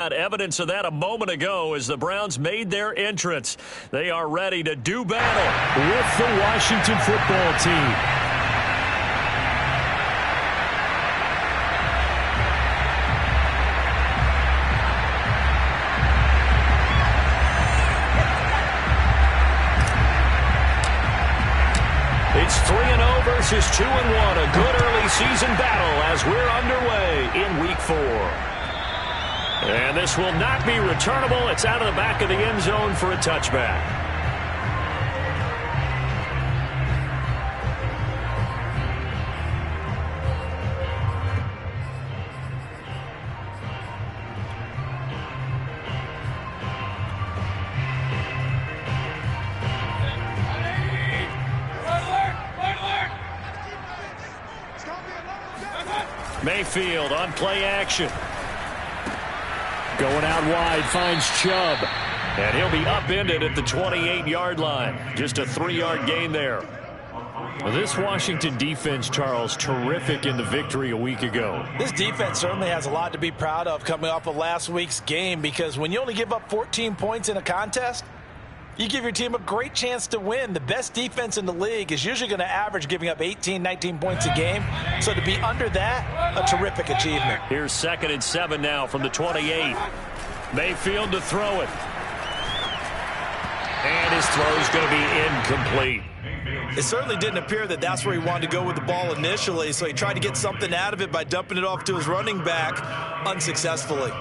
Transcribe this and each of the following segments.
Evidence of that a moment ago as the Browns made their entrance. They are ready to do battle with the Washington football team. It's 3-0 versus 2-1. A good early season battle as we're underway in Week 4. And this will not be returnable. It's out of the back of the end zone for a touchback. Mayfield on play action. Going out wide, finds Chubb. And he'll be upended at the 28-yard line. Just a 3-yard gain there. Well, this Washington defense, Charles, terrific in the victory a week ago. This defense certainly has a lot to be proud of coming off of last week's game, because when you only give up 14 points in a contest, you give your team a great chance to win. The best defense in the league is usually going to average giving up 18, 19 points a game. So to be under that, a terrific achievement. Here's 2nd and 7 now from the 28. Mayfield to throw it. And his throw is going to be incomplete. It certainly didn't appear that that's where he wanted to go with the ball initially, so he tried to get something out of it by dumping it off to his running back unsuccessfully.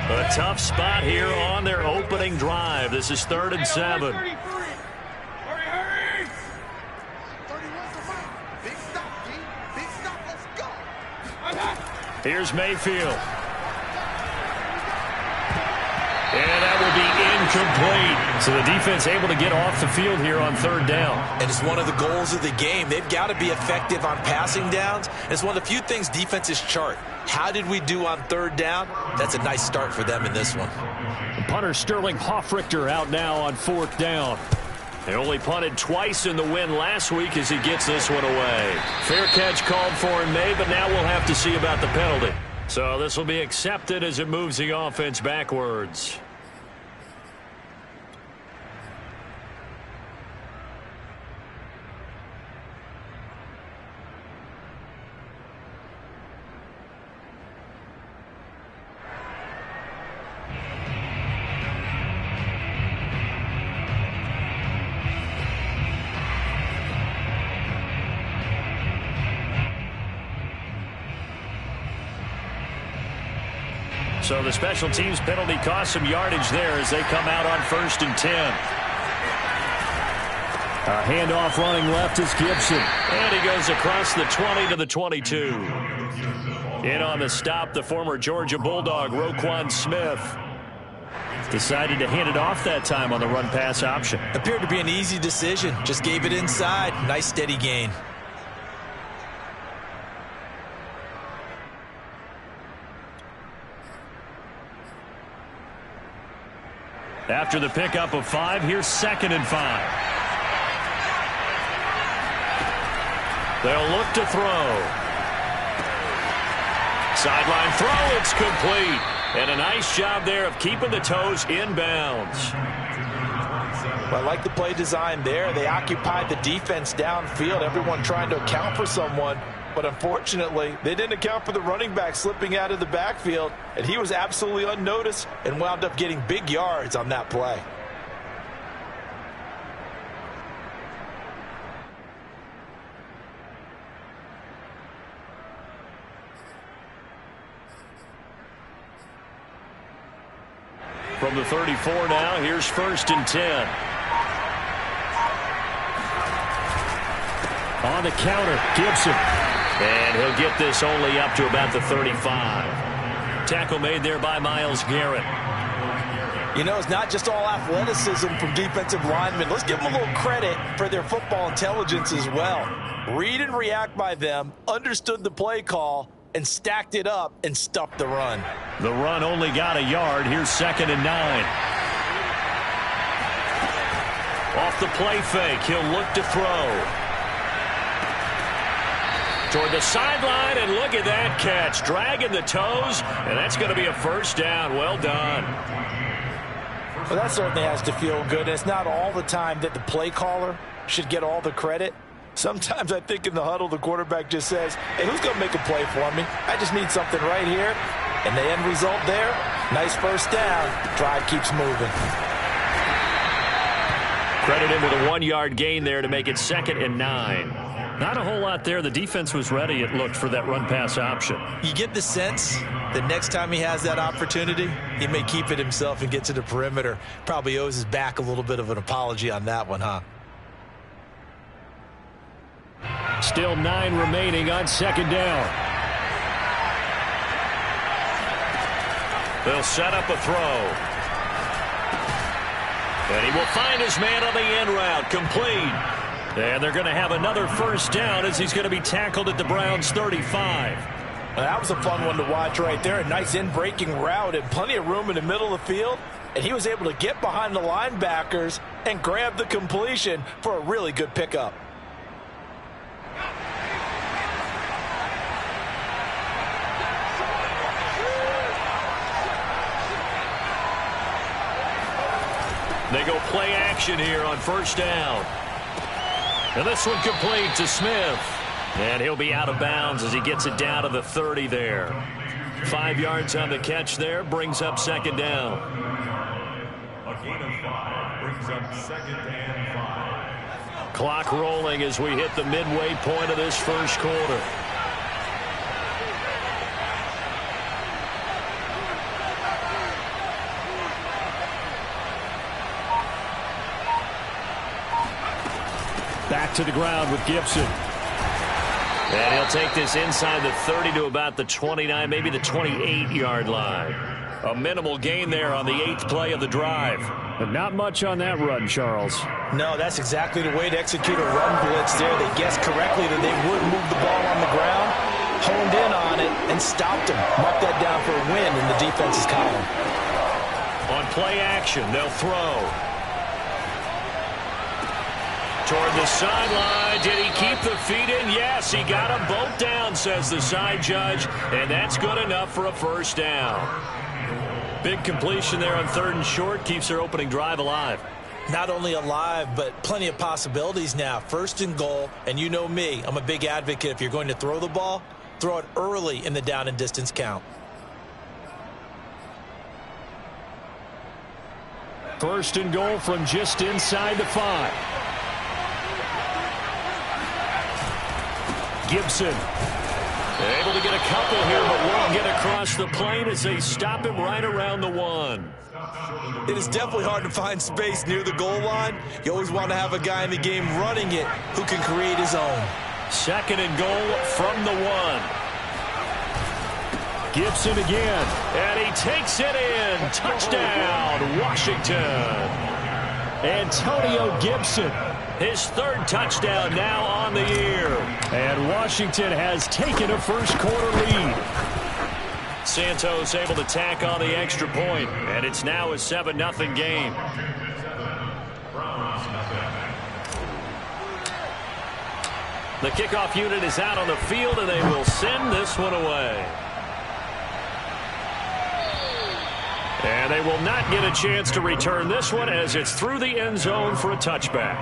A tough spot here on their opening drive. This is 3rd and 7. Here's Mayfield. And that will be incomplete. So the defense able to get off the field here on 3rd down. And it's one of the goals of the game. They've got to be effective on passing downs. It's one of the few things defenses chart. How did we do on 3rd down? That's a nice start for them in this one. Punter Sterling Hoffrichter out now on 4th down. They only punted twice in the win last week as he gets this one away. Fair catch called for in May, but now we'll have to see about the penalty. So this will be accepted as it moves the offense backwards. So the special teams penalty cost some yardage there as they come out on 1st and 10. A handoff running left is Gibson. And he goes across the 20 to the 22. In on the stop, the former Georgia Bulldog, Roquan Smith. Decided to hand it off that time on the run-pass option. Appeared to be an easy decision. Just gave it inside. Nice steady gain. After the pickup of 5, here's 2nd and 5. They'll look to throw. Sideline throw, it's complete. And a nice job there of keeping the toes inbounds. Well, I like the play design there. They occupied the defense downfield, everyone trying to account for someone. But unfortunately, they didn't account for the running back slipping out of the backfield, and he was absolutely unnoticed and wound up getting big yards on that play. From the 34 now, here's 1st and 10. On the counter, Gibson. And he'll get this only up to about the 35. Tackle made there by Myles Garrett. You know, it's not just all athleticism from defensive linemen. Let's give them a little credit for their football intelligence as well. Read and react by them, understood the play call, and stacked it up and stuffed the run. The run only got a yard. Here's 2nd and 9. Off the play fake, he'll look to throw. Toward the sideline, and look at that catch. Dragging the toes, and that's going to be a first down. Well done. Well, that certainly has to feel good. And it's not all the time that the play caller should get all the credit. Sometimes I think in the huddle, the quarterback just says, hey, who's going to make a play for me? I just need something right here. And the end result there, nice first down. Drive keeps moving. Credit him with a 1-yard gain there to make it 2nd and 9. Not a whole lot there. The defense was ready, it looked, for that run-pass option. You get the sense that next time he has that opportunity, he may keep it himself and get to the perimeter. Probably owes his back a little bit of an apology on that one, huh? Still 9 remaining on 2nd down. They'll set up a throw. And he will find his man on the end route. Complete. And they're going to have another first down as he's going to be tackled at the Browns' 35. Well, that was a fun one to watch right there. A nice in-breaking route and plenty of room in the middle of the field. And he was able to get behind the linebackers and grab the completion for a really good pickup. They go play action here on first down. And this one complete to Smith. And he'll be out of bounds as he gets it down to the 30 there. 5 yards on the catch there, brings up 2nd down. A gain of 5 brings up 2nd and 5. Clock rolling as we hit the midway point of this first quarter. Back to the ground with Gibson. And he'll take this inside the 30 to about the 29, maybe the 28-yard line. A minimal gain there on the 8th play of the drive. But not much on that run, Charles. No, that's exactly the way to execute a run blitz there. They guessed correctly that they would move the ball on the ground, honed in on it, and stopped him. Mark that down for a win in the defense's column. On play action, they'll throw. Toward the sideline. Did he keep the feet in? Yes, he got them both down, says the side judge. And that's good enough for a first down. Big completion there on 3rd and short. Keeps their opening drive alive. Not only alive, but plenty of possibilities now. 1st and goal, and you know me. I'm a big advocate. If you're going to throw the ball, throw it early in the down and distance count. 1st and goal from just inside the 5. Gibson able to get a couple here, but won't get across the plane as they stop him right around the 1. It is definitely hard to find space near the goal line. You always want to have a guy in the game running it who can create his own. 2nd and goal from the 1. Gibson again, and he takes it in. Touchdown, Washington. Antonio Gibson, his 3rd touchdown now on the year. And Washington has taken a first quarter lead. Santos able to tack on the extra point, and it's now a 7-0 game. The kickoff unit is out on the field, and they will send this one away. And they will not get a chance to return this one as it's through the end zone for a touchback.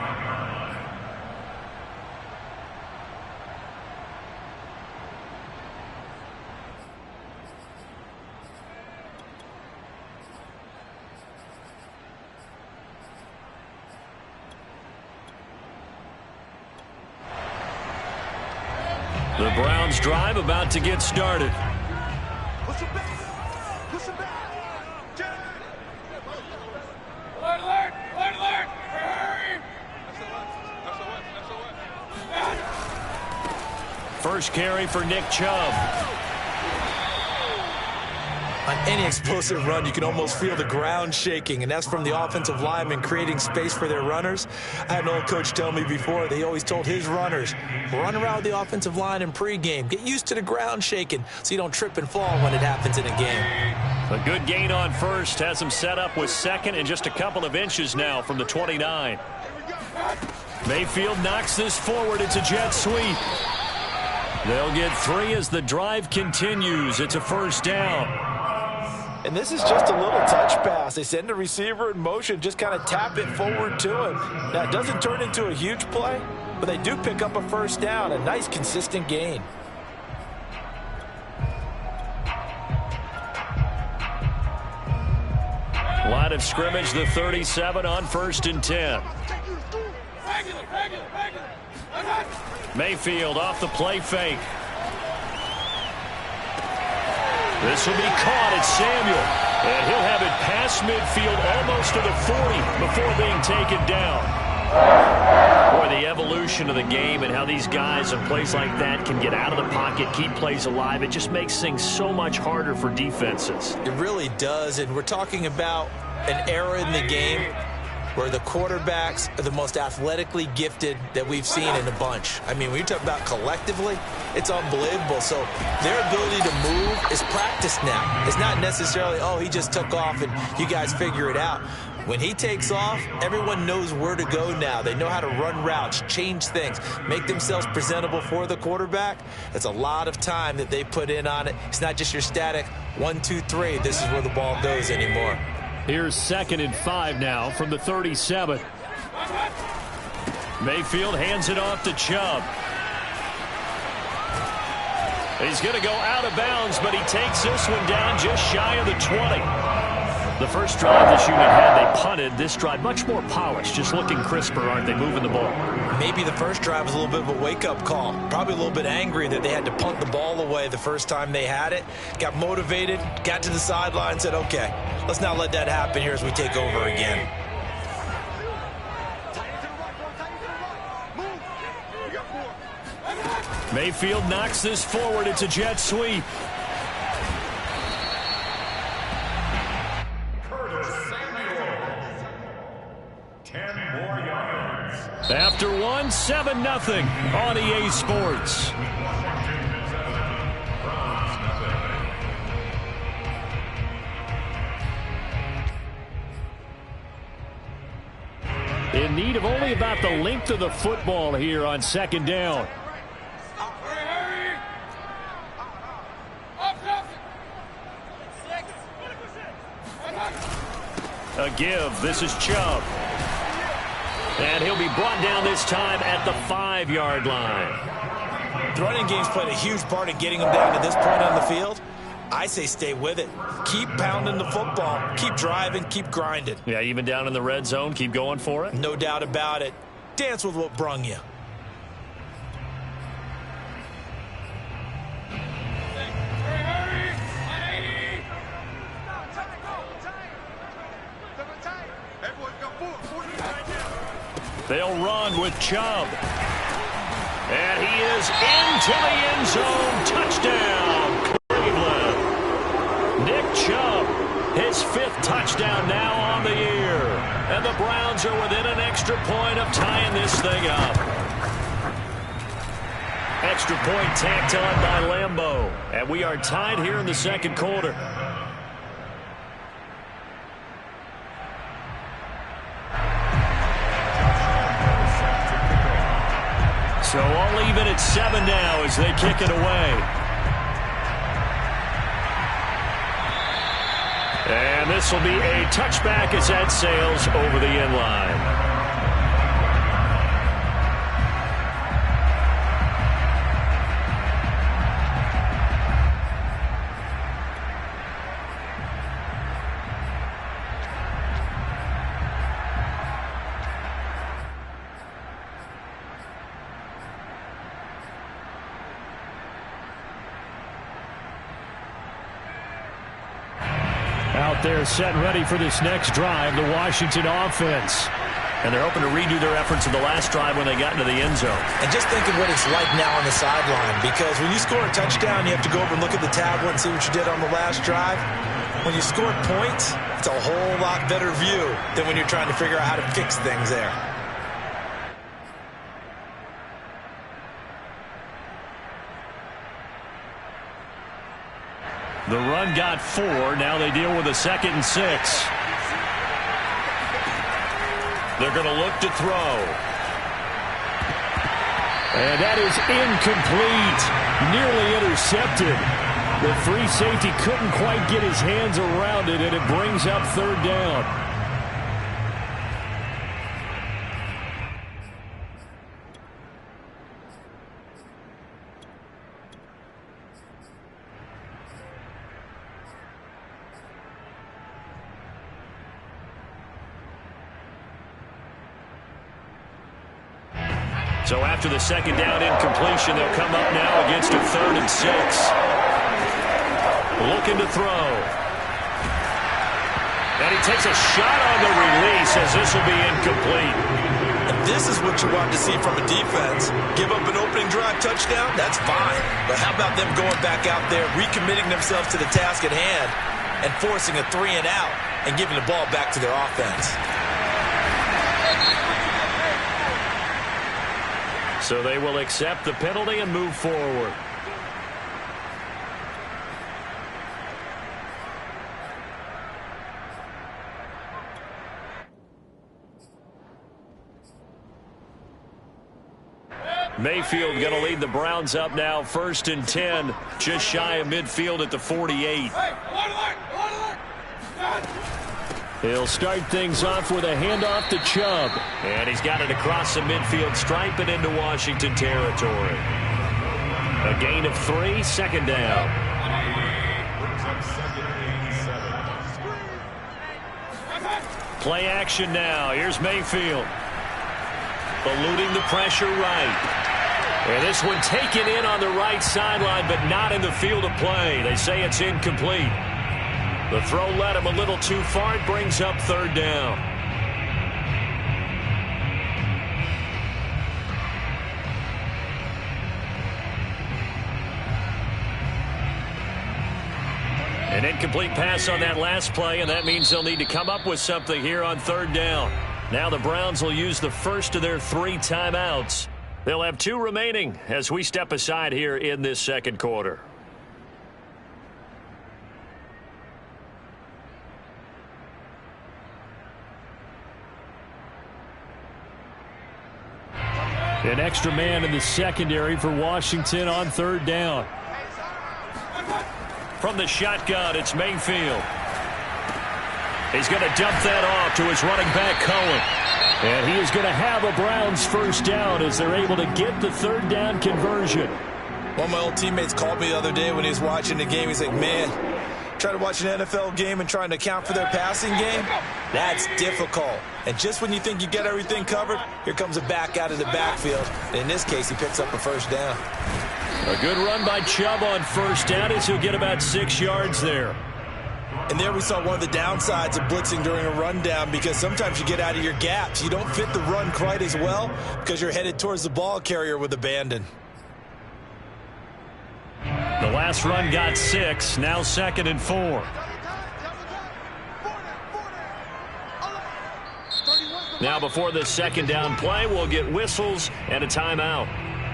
The Browns drive about to get started. Push him back. Push him back. Alert! Alert! Alert! Hurry! First carry for Nick Chubb. On any explosive run, you can almost feel the ground shaking, and that's from the offensive linemen creating space for their runners. I had an old coach tell me before, they always told his runners, run around the offensive line in pregame. Get used to the ground shaking so you don't trip and fall when it happens in a game. A good gain on first has him set up with second and just a couple of inches now from the 29. Mayfield knocks this forward. It's a jet sweep. They'll get 3 as the drive continues. It's a first down. And this is just a little touch pass. They send the receiver in motion, just kind of tap it forward to him. Now, it doesn't turn into a huge play, but they do pick up a first down, a nice, consistent gain. Line of scrimmage, the 37 on 1st and 10. Mayfield off the play fake. This will be caught at Samuel, and he'll have it past midfield almost to the 40 before being taken down. Boy, the evolution of the game and how these guys in plays like that can get out of the pocket, keep plays alive, it just makes things so much harder for defenses. It really does, and we're talking about an era in the game where the quarterbacks are the most athletically gifted that we've seen in a bunch. I mean, when you talk about collectively, it's unbelievable. So their ability to move is practiced now. It's not necessarily, oh, he just took off and you guys figure it out. When he takes off, everyone knows where to go now. They know how to run routes, change things, make themselves presentable for the quarterback. That's a lot of time that they put in on it. It's not just your static 1, 2, 3. This is where the ball goes anymore. Here's 2nd and 5 now from the 37. Mayfield hands it off to Chubb. He's going to go out of bounds, but he takes this one down just shy of the 20. The first drive this unit had, they punted. This drive, much more polished, just looking crisper, aren't they, moving the ball? Maybe the first drive was a little bit of a wake-up call. Probably a little bit angry that they had to punt the ball away the first time they had it. Got motivated, got to the sideline, said, okay, let's not let that happen here as we take over again. Mayfield knocks this forward. It's a jet sweep. After 1, 7-0 on EA Sports. In need of only about the length of the football here on 2nd down. A give. This is Chubb. And he'll be brought down this time at the 5-yard line. The running game's played a huge part in getting them down to this point on the field. I say stay with it. Keep pounding the football. Keep driving. Keep grinding. Yeah, even down in the red zone, keep going for it. No doubt about it. Dance with what brung you. They'll run with Chubb. And he is into the end zone. Touchdown, Cleveland. Nick Chubb, his 5th touchdown now on the year. And the Browns are within an extra point of tying this thing up. Extra point tacked on by Lambeau. And we are tied here in the 2nd quarter. So all even at 7 now as they kick it away. And this will be a touchback as that sails over the end line. Out there set and ready for this next drive, the Washington offense. And they're hoping to redo their efforts in the last drive when they got into the end zone. And just think of what it's like now on the sideline, because when you score a touchdown, you have to go over and look at the tablet and see what you did on the last drive. When you score points, it's a whole lot better view than when you're trying to figure out how to fix things there. The run got 4. Now they deal with a 2nd and 6. They're going to look to throw. And that is incomplete. Nearly intercepted. The free safety couldn't quite get his hands around it, and it brings up 3rd down. So after the 2nd down incompletion, they'll come up now against a 3rd and 6. Looking to throw. And he takes a shot on the release as this will be incomplete. And this is what you want to see from a defense. Give up an opening drive touchdown, that's fine. But how about them going back out there, recommitting themselves to the task at hand, and forcing a 3 and out and giving the ball back to their offense. So they will accept the penalty and move forward. Mayfield going to lead the Browns up now, 1st and 10, just shy of midfield at the 48. He'll start things off with a handoff to Chubb. And he's got it across the midfield stripe and into Washington territory. A gain of 3, 2nd down. Play action now. Here's Mayfield. Eluding the pressure right. And this one taken in on the right sideline, but not in the field of play. They say it's incomplete. The throw led him a little too far. It brings up 3rd down. An incomplete pass on that last play, and that means they'll need to come up with something here on 3rd down. Now the Browns will use the first of their 3 timeouts. They'll have 2 remaining as we step aside here in this 2nd quarter. An extra man in the secondary for Washington on 3rd down. From the shotgun, it's Mayfield. He's going to dump that off to his running back, Cohen. And he is going to have a Browns 1st down as they're able to get the 3rd down conversion. One of my old teammates called me the other day when he was watching the game. He's like, man, trying to watch an NFL game and trying to account for their passing game, that's difficult. And just when you think you get everything covered, here comes a back out of the backfield. And in this case, he picks up a 1st down. A good run by Chubb on 1st down as he'll get about 6 yards there. And there we saw one of the downsides of blitzing during a rundown, because sometimes you get out of your gaps. You don't fit the run quite as well because you're headed towards the ball carrier with abandon. The last run got 6, now 2nd and 4. Now before this 2nd down play, we'll get whistles and a timeout.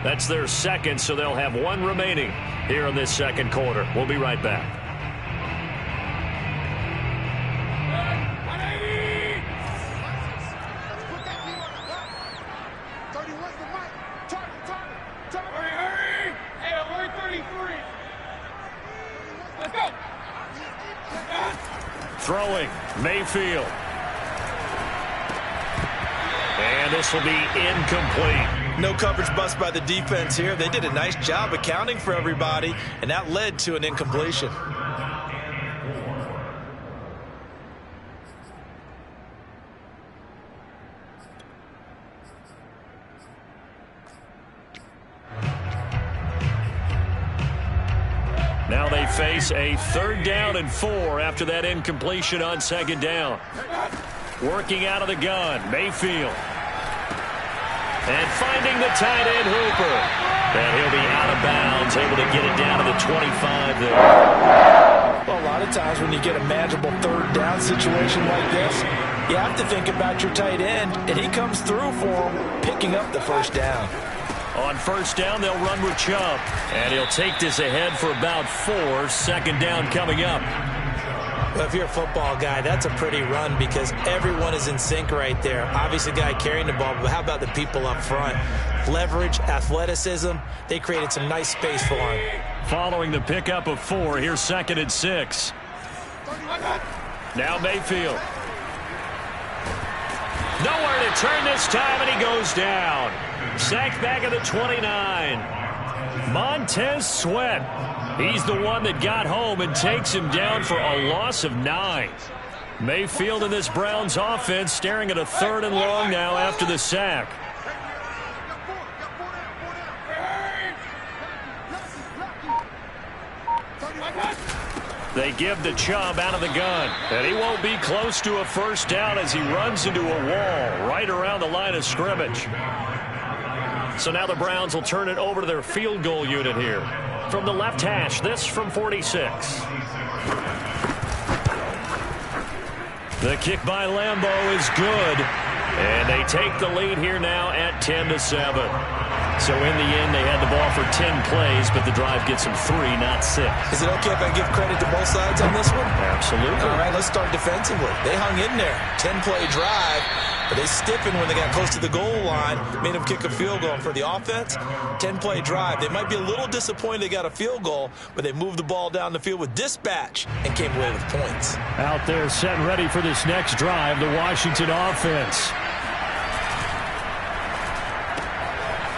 That's their 2nd, so they'll have 1 remaining here in this 2nd quarter. We'll be right back. Throwing, Mayfield. And this will be incomplete. No coverage bust by the defense here. They did a nice job accounting for everybody, and that led to an incompletion. Now they face a 3rd down and 4 after that incompletion on 2nd down. Working out of the gun, Mayfield. And finding the tight end, Hooper. And he'll be out of bounds, able to get it down to the 25 there. Well, a lot of times when you get a manageable third down situation like this, you have to think about your tight end, and he comes through for him, picking up the first down. On first down, they'll run with Chubb. And he'll take this ahead for about 4. Second down coming up. Well, if you're a football guy, that's a pretty run because everyone is in sync right there. Obviously, the guy carrying the ball, but how about the people up front? Leverage, athleticism, they created some nice space for him. Following the pickup of 4, here's 2nd and 6. Now Mayfield. Nowhere to turn this time, and he goes down. Sacked back at the 29. Montez Sweat. He's the one that got home and takes him down for a loss of 9. Mayfield in this Browns offense staring at a 3rd and long now after the sack. They give the Chubb out of the gun. And he won't be close to a first down as he runs into a wall right around the line of scrimmage. So now the Browns will turn it over to their field goal unit here. From the left hash, this from 46. The kick by Lambeau is good. And they take the lead here now at 10-7. So in the end, they had the ball for 10 plays, but the drive gets them 3, not 6. Is it okay if I give credit to both sides on this one? Absolutely. All right, let's start defensively. They hung in there. 10-play drive, but they stiffened when they got close to the goal line, made them kick a field goal. And for the offense, 10-play drive. They might be a little disappointed they got a field goal, but they moved the ball down the field with dispatch and came away with points. Out there set and ready for this next drive, the Washington offense.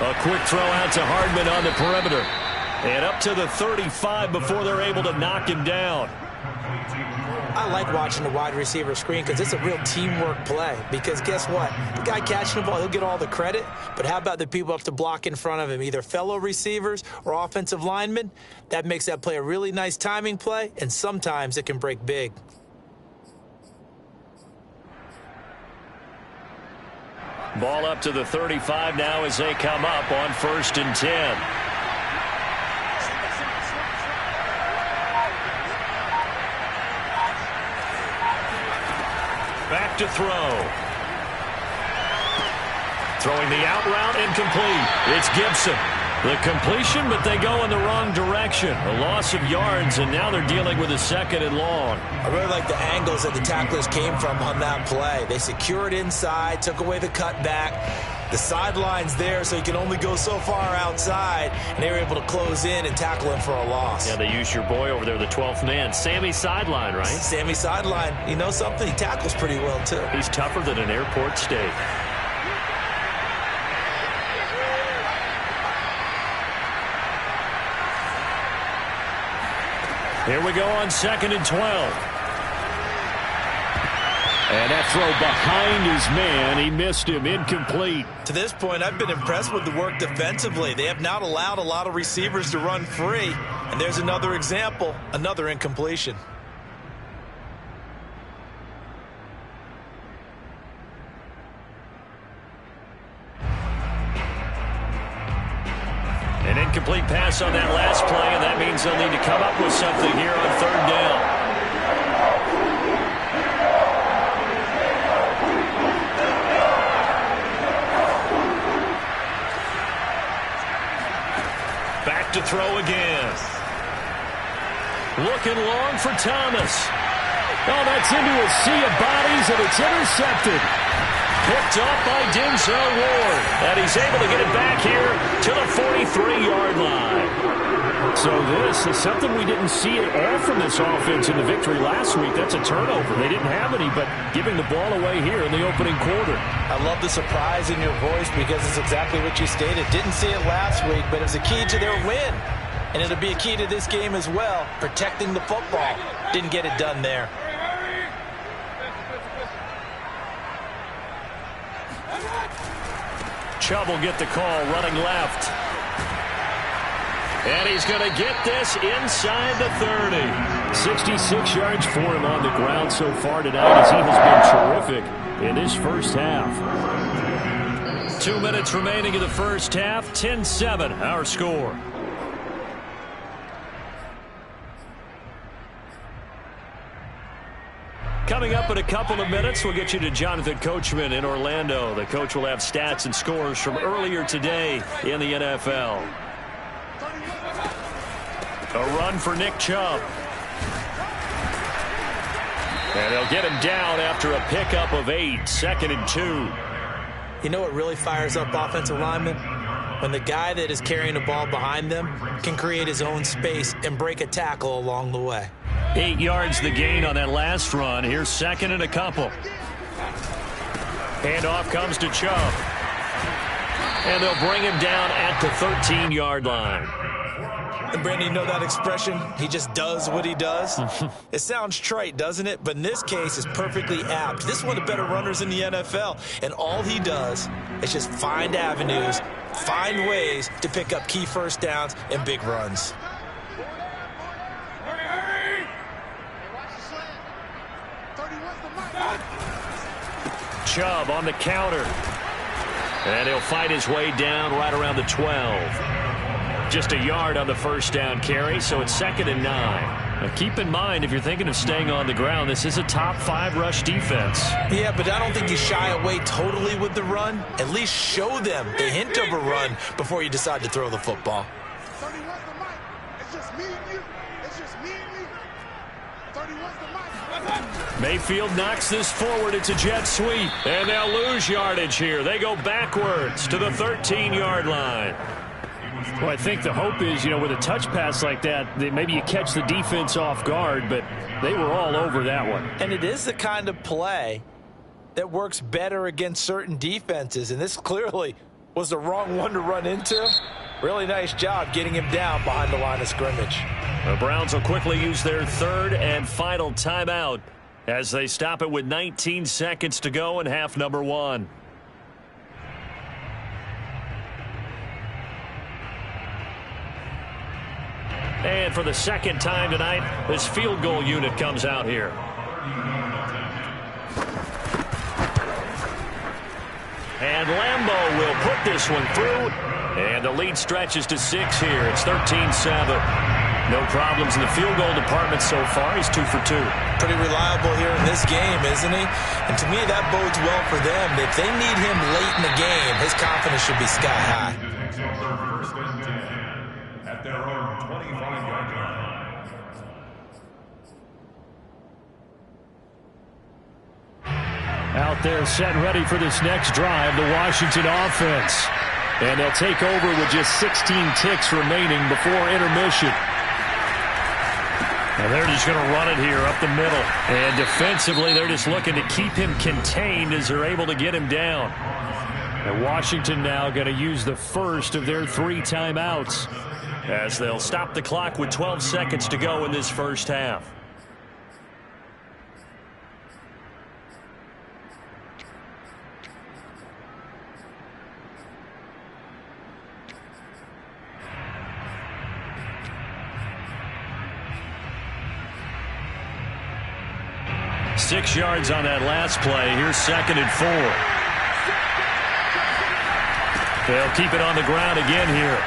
A quick throw out to Hardman on the perimeter. And up to the 35 before they're able to knock him down. I like watching the wide receiver screen because it's a real teamwork play. Because guess what? The guy catching the ball, he'll get all the credit. But how about the people up to block in front of him, either fellow receivers or offensive linemen? That makes that play a really nice timing play, and sometimes it can break big. Ball up to the 35 now as they come up on 1st and 10. Back to throw. Throwing the out route, incomplete. It's Gibson. The completion, but they go in the wrong direction. A loss of yards, and now they're dealing with a 2nd and long. I really like the angles that the tacklers came from on that play. They secured inside, took away the cutback. The sideline's there, so you can only go so far outside, and they were able to close in and tackle him for a loss. Yeah, they used your boy over there, the 12th man. Sammy Sideline, right? Sammy Sideline. You know something? He tackles pretty well, too. He's tougher than an airport steak. Here we go on 2nd and 12. And that throw behind his man. He missed him. Incomplete. To this point, I've been impressed with the work defensively. They have not allowed a lot of receivers to run free. And there's another example, another incompletion. An incomplete pass on that last play, and that means they'll need to come up with something here on 3rd down. Back to throw again. Looking long for Thomas. Oh, that's into a sea of bodies, and it's intercepted. Picked up by Denzel Ward. And he's able to get it back here to the 43-yard line. So this is something we didn't see at all from this offense in the victory last week. That's a turnover. They didn't have any, but giving the ball away here in the opening quarter. I love the surprise in your voice because it's exactly what you stated. Didn't see it last week, but it was a key to their win. And it'll be a key to this game as well, protecting the football. Didn't get it done there. Chubb will get the call running left. And he's going to get this inside the 30. 66 yards for him on the ground so far tonight as he has been terrific in this first half. 2 minutes remaining in the first half. 10-7, our score. Coming up in a couple of minutes, we'll get you to Jonathan Coachman in Orlando. The coach will have stats and scores from earlier today in the NFL. A run for Nick Chubb. And they'll get him down after a pickup of 8, 2nd and 2. You know what really fires up offensive linemen? When the guy that is carrying the ball behind them can create his own space and break a tackle along the way. 8 yards the gain on that last run. Here's 2nd and a couple. Handoff comes to Chubb. And they'll bring him down at the 13-yard line. And Brandon, you know that expression? He just does what he does. It sounds trite, doesn't it? But in this case, it's perfectly apt. This is one of the better runners in the NFL. And all he does is just find avenues, find ways to pick up key first downs and big runs. Chubb on the counter. And he'll fight his way down right around the 12. Just a yard on the first down carry, so it's 2nd and 9. Now keep in mind, if you're thinking of staying on the ground, this is a top 5 rush defense. Yeah, but I don't think you shy away totally with the run. At least show them the hint of a run before you decide to throw the football. 31's the mic. It's just me and you. It's just me and you. 31's the mic. Mayfield knocks this forward. It's a jet sweep. And they'll lose yardage here. They go backwards to the 13-yard line. Well, I think the hope is, with a touch pass like that, maybe you catch the defense off guard, but they were all over that one. And it is the kind of play that works better against certain defenses, and this clearly was the wrong one to run into. Really nice job getting him down behind the line of scrimmage. The Browns will quickly use their 3rd and final timeout as they stop it with 19 seconds to go in half number 1. And for the second time tonight, this field goal unit comes out here. And Lambeau will put this one through. And the lead stretches to 6 here. It's 13-7. No problems in the field goal department so far. He's 2 for 2. Pretty reliable here in this game, isn't he? And to me, that bodes well for them. If they need him late in the game, his confidence should be sky high. First and 10 at their own 25-yard line. Out there set ready for this next drive, the Washington offense. And they'll take over with just 16 ticks remaining before intermission. And they're just going to run it here up the middle. And defensively, they're just looking to keep him contained as they're able to get him down. And Washington now going to use the first of their 3 timeouts, as they'll stop the clock with 12 seconds to go in this first half. Six yards on that last play. Here's 2nd and 4. They'll keep it on the ground again here.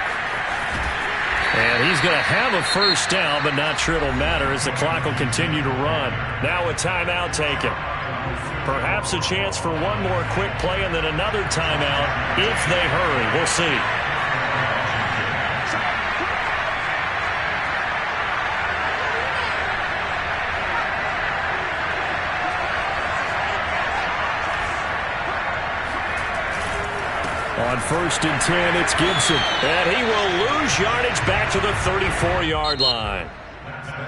And he's going to have a first down, but not sure it'll matter as the clock will continue to run. Now a timeout taken. Perhaps a chance for one more quick play and then another timeout if they hurry. We'll see. On 1st and 10, it's Gibson. And he will lose yardage back to the 34-yard line.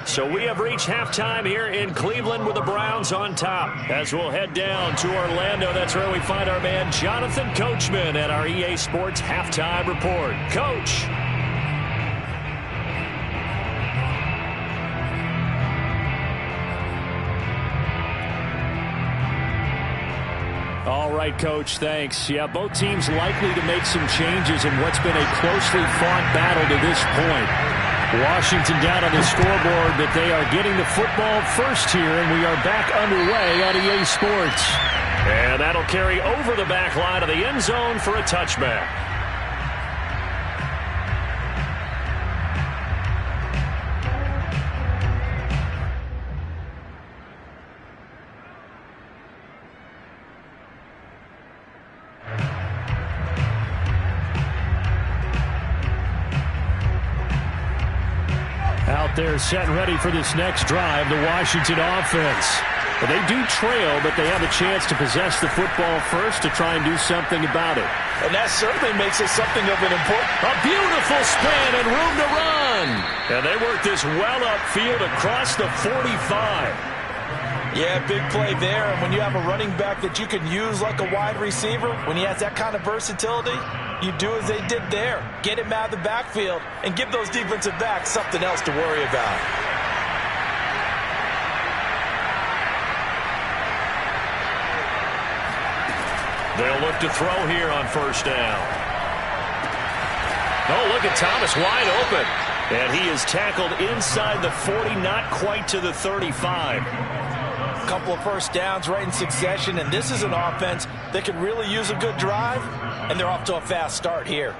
So we have reached halftime here in Cleveland with the Browns on top. As we'll head down to Orlando, that's where we find our man Jonathan Coachman at our EA Sports Halftime Report. Coach. All right, Coach, thanks. Yeah, both teams likely to make some changes in what's been a closely fought battle to this point. Washington down on the scoreboard, but they are getting the football first here, and we are back underway on EA Sports. And that'll carry over the back line of the end zone for a touchback. Out there set and ready for this next drive, the Washington offense. Well, they do trail, but they have a chance to possess the football first to try and do something about it. And that certainly makes it something of an important... A beautiful spin and room to run. And they work this well upfield across the 45. Yeah, big play there. And when you have a running back that you can use like a wide receiver, when he has that kind of versatility, you do as they did there. Get him out of the backfield and give those defensive backs something else to worry about. They'll look to throw here on first down. Oh, look at Thomas wide open. And he is tackled inside the 40, not quite to the 35. A couple of first downs right in succession, and this is an offense that can really use a good drive, and they're off to a fast start here.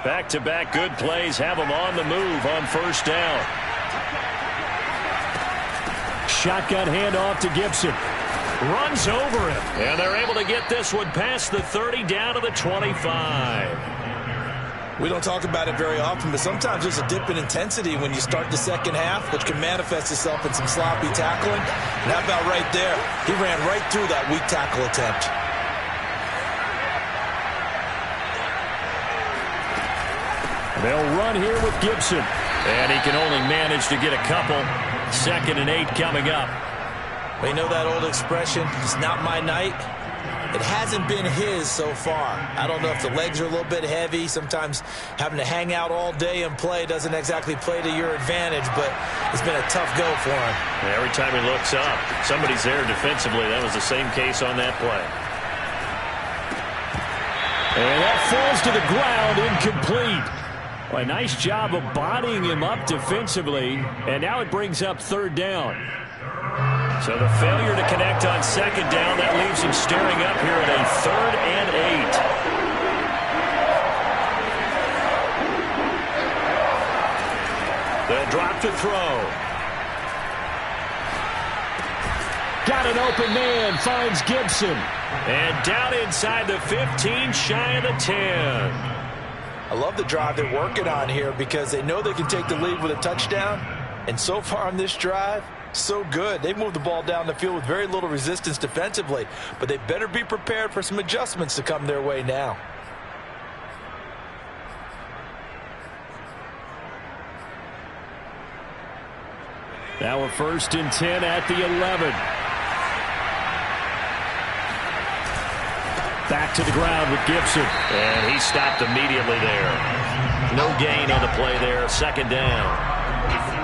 Back-to-back good plays have them on the move on first down. Shotgun handoff to Gibson. Runs over him. And they're able to get this one past the 30 down to the 25. We don't talk about it very often, but sometimes there's a dip in intensity when you start the second half, which can manifest itself in some sloppy tackling. And how about right there? He ran right through that weak tackle attempt. They'll run here with Gibson. And he can only manage to get a couple. 2nd and 8 coming up. Well, you know that old expression, it's not my night? It hasn't been his so far. I don't know if the legs are a little bit heavy. Sometimes having to hang out all day and play doesn't exactly play to your advantage, but it's been a tough go for him. Every time he looks up, somebody's there defensively. That was the same case on that play. And that falls to the ground, incomplete. Well, a nice job of bodying him up defensively, and now it brings up 3rd down. So the failure to connect on 2nd down, that leaves him staring up here at a 3rd and 8. They'll drop to throw. Got an open man, finds Gibson. And down inside the 15, shy of the 10. I love the drive they're working on here because they know they can take the lead with a touchdown. And so far on this drive, so good. They've moved the ball down the field with very little resistance defensively, but they better be prepared for some adjustments to come their way now. Now a 1st and 10 at the 11. Back to the ground with Gibson. And he stopped immediately there. No gain on the play there. 2nd down.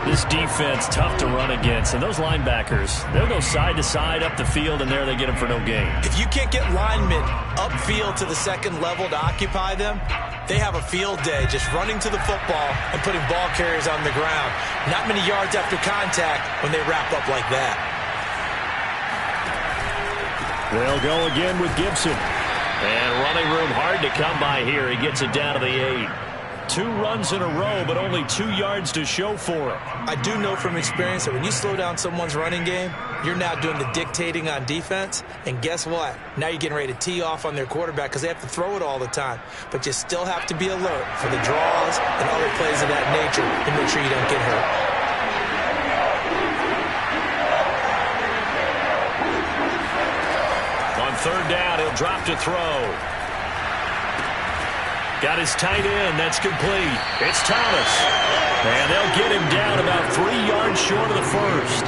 This defense, tough to run against. And those linebackers, they'll go side to side up the field, and there they get them for no gain. If you can't get linemen upfield to the 2nd level to occupy them, they have a field day just running to the football and putting ball carriers on the ground. Not many yards after contact when they wrap up like that. They'll go again with Gibson. And running room hard to come by here. He gets it down to the 8. 2 runs in a row, but only 2 yards to show for it. I do know from experience that when you slow down someone's running game, you're now doing the dictating on defense. And guess what? Now you're getting ready to tee off on their quarterback because they have to throw it all the time. But you still have to be alert for the draws and other plays of that nature and make sure you don't get hurt. On 3rd down, he'll drop to throw. Got his tight end. That's complete. It's Thomas. And they'll get him down about 3 yards short of the 1st.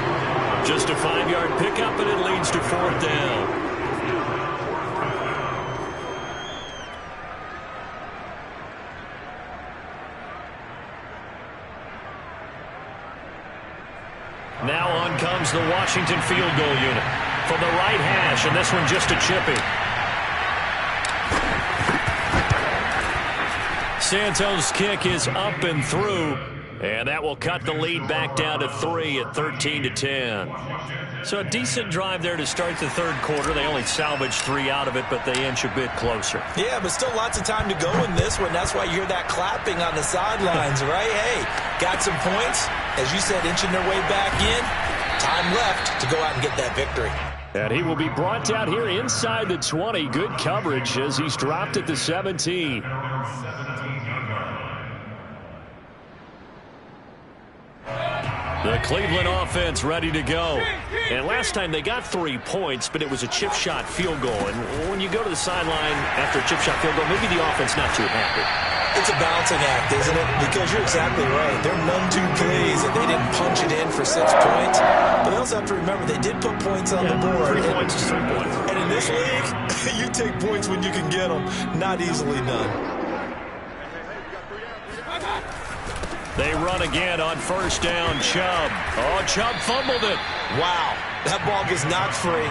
Just a 5-yard pickup, and it leads to 4th down. Now on comes the Washington field goal unit from the right hash, and this one just a chippy. Santos' kick is up and through. And that will cut the lead back down to 3 at 13-10. So a decent drive there to start the third quarter. They only salvaged 3 out of it, but they inch a bit closer. Yeah, but still lots of time to go in this one. That's why you hear that clapping on the sidelines, right? Hey, got some points. As you said, inching their way back in. Time left to go out and get that victory. And he will be brought down here inside the 20. Good coverage as he's dropped at the 17. The Cleveland offense ready to go. And last time they got 3 points, but it was a chip shot field goal. And when you go to the sideline after a chip shot field goal, maybe the offense not too happy. It's a balancing act, isn't it? Because you're exactly right. They're none too pleased that they didn't punch it in for 6 points. But they also have to remember they did put points on the board. 3 points is 3 points. And in this league, you take points when you can get them. Not easily done. They run again on first down. Chubb. Oh, Chubb fumbled it. Wow. That ball gets knocked free,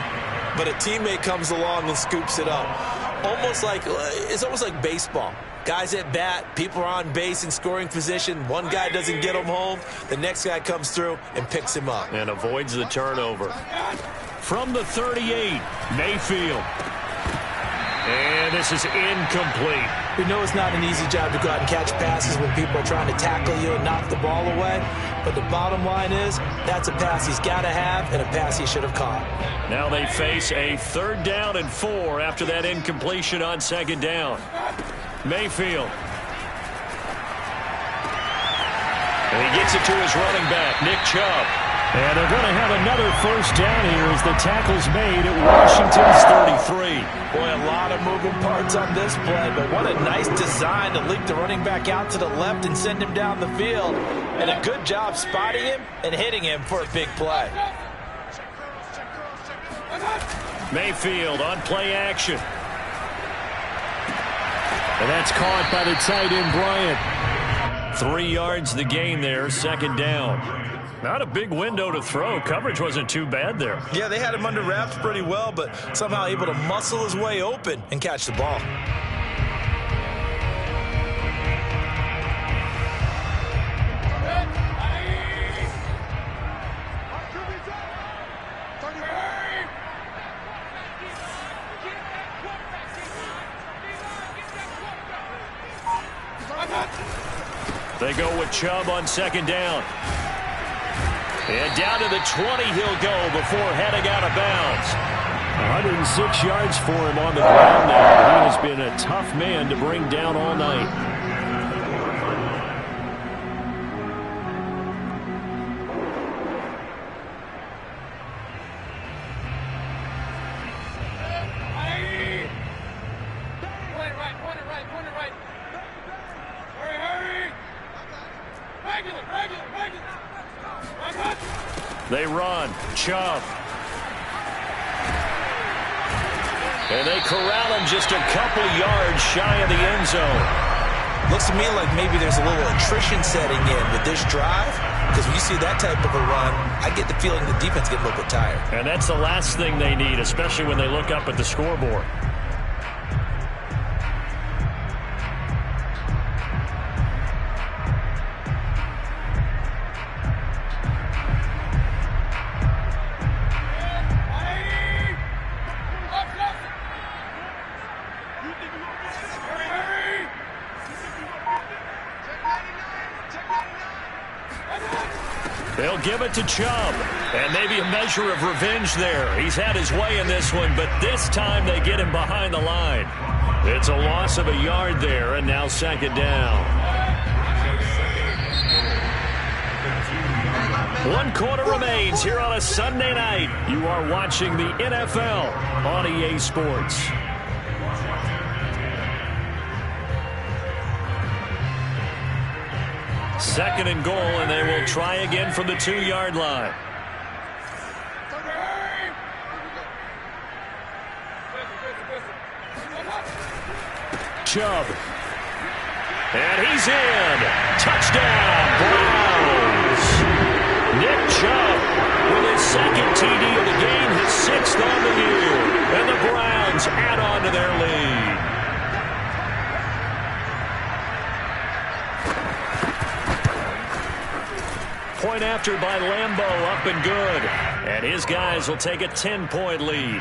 but a teammate comes along and scoops it up. It's almost like baseball. Guys at bat, people are on base in scoring position. One guy doesn't get him home. The next guy comes through and picks him up. And avoids the turnover. From the 38, Mayfield. And this is incomplete. We know it's not an easy job to go out and catch passes when people are trying to tackle you and knock the ball away. But the bottom line is, that's a pass he's got to have and a pass he should have caught. Now they face a 3rd down and 4 after that incompletion on 2nd down. Mayfield. And he gets it to his running back, Nick Chubb. And they're going to have another first down here as the tackle's made at Washington's 33. Boy, a lot of moving parts on this play, but what a nice design to leak the running back out to the left and send him down the field. And a good job spotting him and hitting him for a big play. Mayfield on play action. And that's caught by the tight end, Bryant. 3 yards the gain there, 2nd down. Not a big window to throw. Coverage wasn't too bad there. Yeah, they had him under wraps pretty well, but somehow able to muscle his way open and catch the ball. They go with Chubb on 2nd down. And down to the 20 he'll go before heading out of bounds. 106 yards for him on the ground now. He has been a tough man to bring down all night. They run. Chubb. And they corral him just a couple yards shy of the end zone. Looks to me like maybe there's a little attrition setting in with this drive, because when you see that type of a run, I get the feeling the defense getting a little bit tired. And that's the last thing they need, especially when they look up at the scoreboard. They'll give it to Chubb, and maybe a measure of revenge there. He's had his way in this one, but this time they get him behind the line. It's a loss of a yard there, and now 2nd down. 1 quarter remains here on a Sunday night. You are watching the NFL on EA Sports. Second and goal, and they will try again from the 2-yard line. Chubb. And he's in. Touchdown, Browns. Nick Chubb with his 2nd TD of the game, his 6th on the year. And the Browns add on to their lead. point after by Lambo, up and good. And his guys will take a 10-point lead.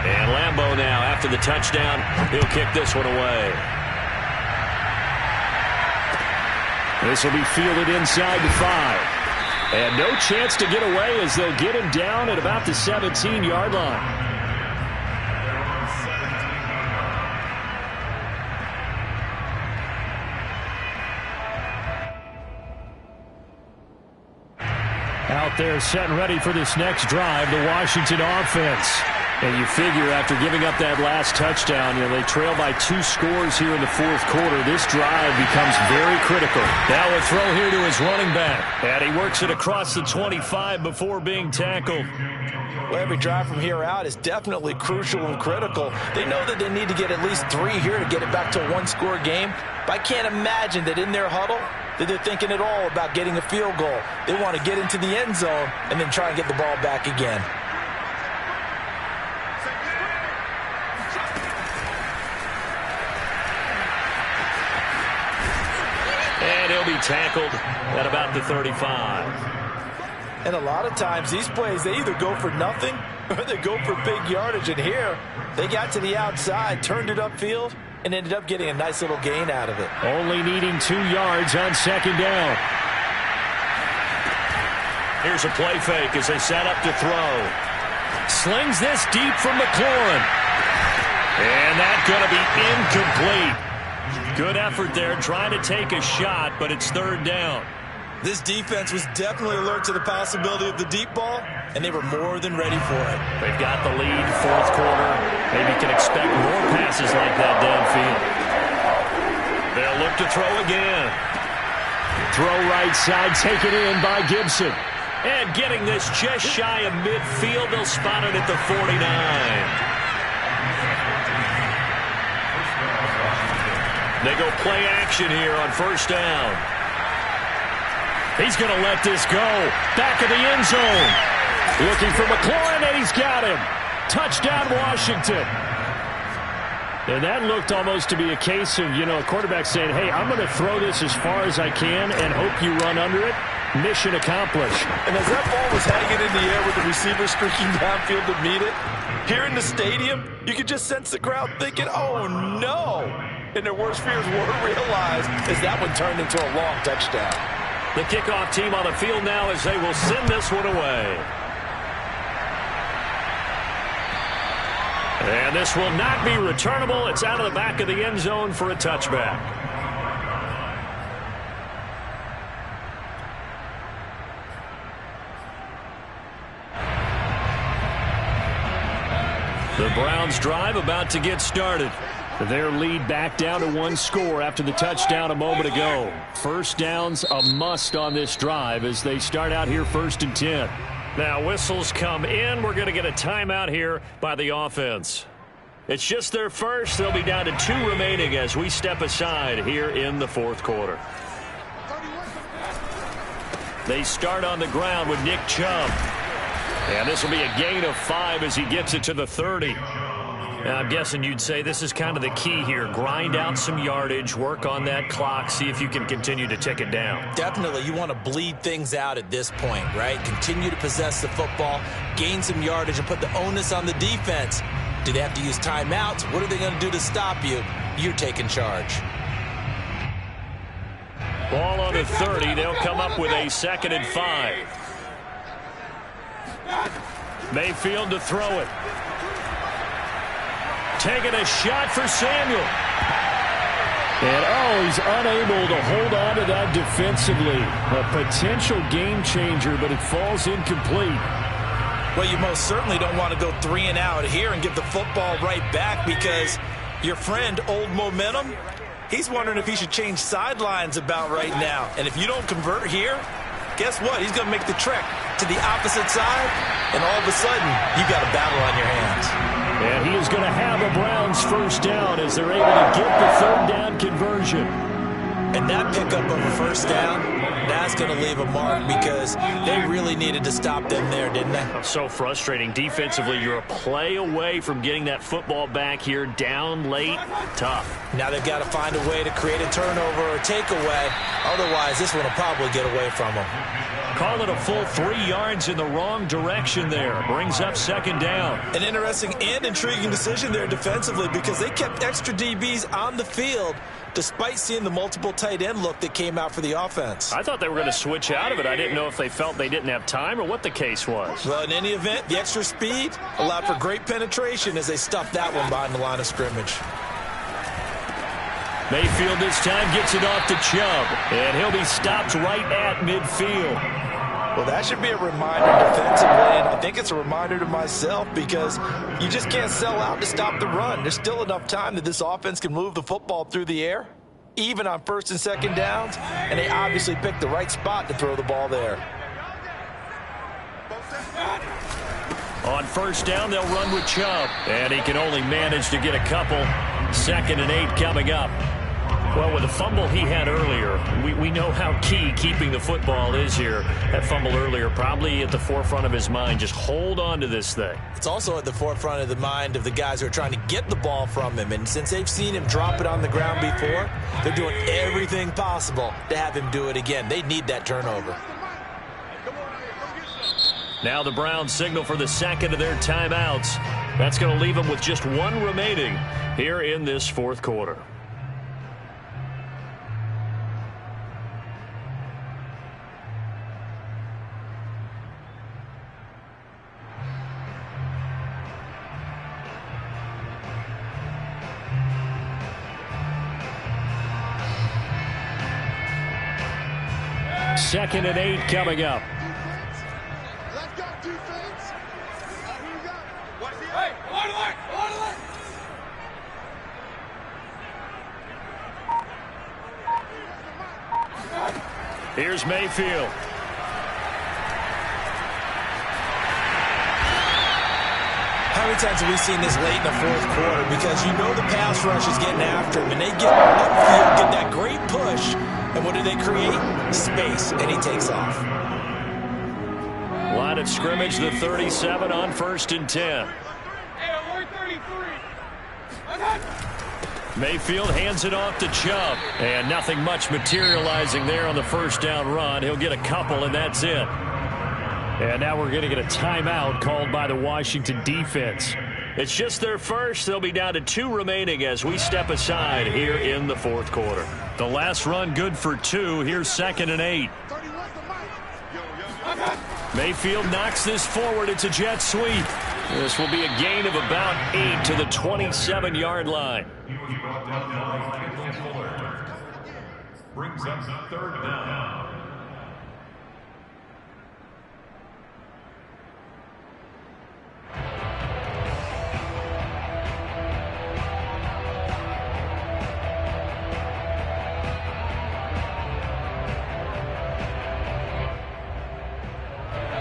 And Lambo now, after the touchdown, he'll kick this one away. This will be fielded inside the 5. And no chance to get away as they'll get him down at about the 17-yard line. Out there set and ready for this next drive, the Washington offense. And you figure after giving up that last touchdown, they trail by 2 scores here in the fourth quarter. This drive becomes very critical. Now a throw here to his running back. And he works it across the 25 before being tackled. Well, every drive from here out is definitely crucial and critical. They know that they need to get at least 3 here to get it back to a 1-score game. But I can't imagine that in their huddle that they're thinking at all about getting a field goal. They want to get into the end zone and then try and get the ball back again. And he'll be tackled at about the 35. And a lot of times these plays, they either go for nothing or they go for big yardage. And here, they got to the outside, turned it upfield, and ended up getting a nice little gain out of it. Only needing 2 yards on second down. Here's a play fake as they set up to throw. Slings this deep from McLaurin. And that's going to be incomplete. Good effort there trying to take a shot, but it's third down. This defense was definitely alert to the possibility of the deep ball, and they were more than ready for it. They've got the lead, fourth quarter. Maybe can expect more passes like that downfield. They'll look to throw again. Throw right side, taken in by Gibson. And getting this just shy of midfield, they'll spot it at the 49. They go play action here on first down. He's going to let this go. Back of the end zone. Looking for McLaurin, and he's got him. Touchdown, Washington. And that looked almost to be a case of, a quarterback saying, hey, I'm going to throw this as far as I can and hope you run under it. Mission accomplished. And as that ball was hanging in the air with the receiver streaking downfield to meet it, here in the stadium, you could just sense the crowd thinking, oh, no. And their worst fears were realized as that one turned into a long touchdown. The kickoff team on the field now as they will send this one away. And this will not be returnable. It's out of the back of the end zone for a touchback. The Browns drive about to get started. Their lead back down to 1 score after the touchdown a moment ago. First down's a must on this drive as they start out here 1st and 10. Now whistles come in. We're going to get a timeout here by the offense. It's just their first. They'll be down to 2 remaining as we step aside here in the fourth quarter. They start on the ground with Nick Chubb. And this will be a gain of 5 as he gets it to the 30. Now, I'm guessing you'd say this is kind of the key here. Grind out some yardage, work on that clock, see if you can continue to tick it down. Definitely. You want to bleed things out at this point, right? Continue to possess the football, gain some yardage, and put the onus on the defense. Do they have to use timeouts? What are they going to do to stop you? You're taking charge. Ball on the 30. They'll come up with a 2nd and 5. Mayfield to throw it. Taking a shot for Samuel. And, he's unable to hold on to that defensively. A potential game changer, but it falls incomplete. Well, you most certainly don't want to go 3 and out here and give the football right back because your friend, Old Momentum, he's wondering if he should change sidelines about right now. And if you don't convert here, guess what? He's going to make the trek to the opposite side, and all of a sudden, you've got a battle on your hands. And he is going to have a Browns first down as they're able to get the 3rd down conversion. And that pickup of a first down, that's going to leave a mark because they really needed to stop them there, didn't they? So frustrating. Defensively, you're a play away from getting that football back here down late. Tough. Now they've got to find a way to create a turnover or a takeaway. Otherwise, this one will probably get away from them. Call it a full 3 yards in the wrong direction there. Brings up second down. An interesting and intriguing decision there defensively because they kept extra DBs on the field despite seeing the multiple tight end look that came out for the offense. I thought they were going to switch out of it. I didn't know if they felt they didn't have time or what the case was. Well, in any event, the extra speed allowed for great penetration as they stuffed that one behind the line of scrimmage. Mayfield this time gets it off to Chubb, and he'll be stopped right at midfield. Well, that should be a reminder defensively, and I think it's a reminder to myself because you just can't sell out to stop the run. There's still enough time that this offense can move the football through the air, even on first and second downs, and they obviously picked the right spot to throw the ball there. On first down, they'll run with Chubb, and he can only manage to get a couple. 2nd and 8 coming up. Well, with the fumble he had earlier, we know how key keeping the football is here. That fumble earlier probably at the forefront of his mind. Just hold on to this thing. It's also at the forefront of the mind of the guys who are trying to get the ball from him. And since they've seen him drop it on the ground before, they're doing everything possible to have him do it again. They need that turnover. Now the Browns signal for the second of their timeouts. That's going to leave them with just one remaining here in this fourth quarter. Second and 8 coming up. Let's go, defense. Here we go. Hey, alert! Here's Mayfield. How many times have we seen this late in the fourth quarter? Because you know the pass rush is getting after him, and they get upfield, get that great push, and what do they create? Space, and he takes off. Line of scrimmage, the 37 on 1st and 10. Hey, alert 33. Mayfield hands it off to Chubb, and nothing much materializing there on the first down run. He'll get a couple, and that's it. And now we're going to get a timeout called by the Washington defense. It's just their first. They'll be down to 2 remaining as we step aside here in the fourth quarter. The last run good for 2. Here's 2nd and 8. Mayfield knocks this forward. It's a jet sweep. This will be a gain of about 8 to the 27-yard line. He was brought down by Kendall Fuller. Brings up 3rd down.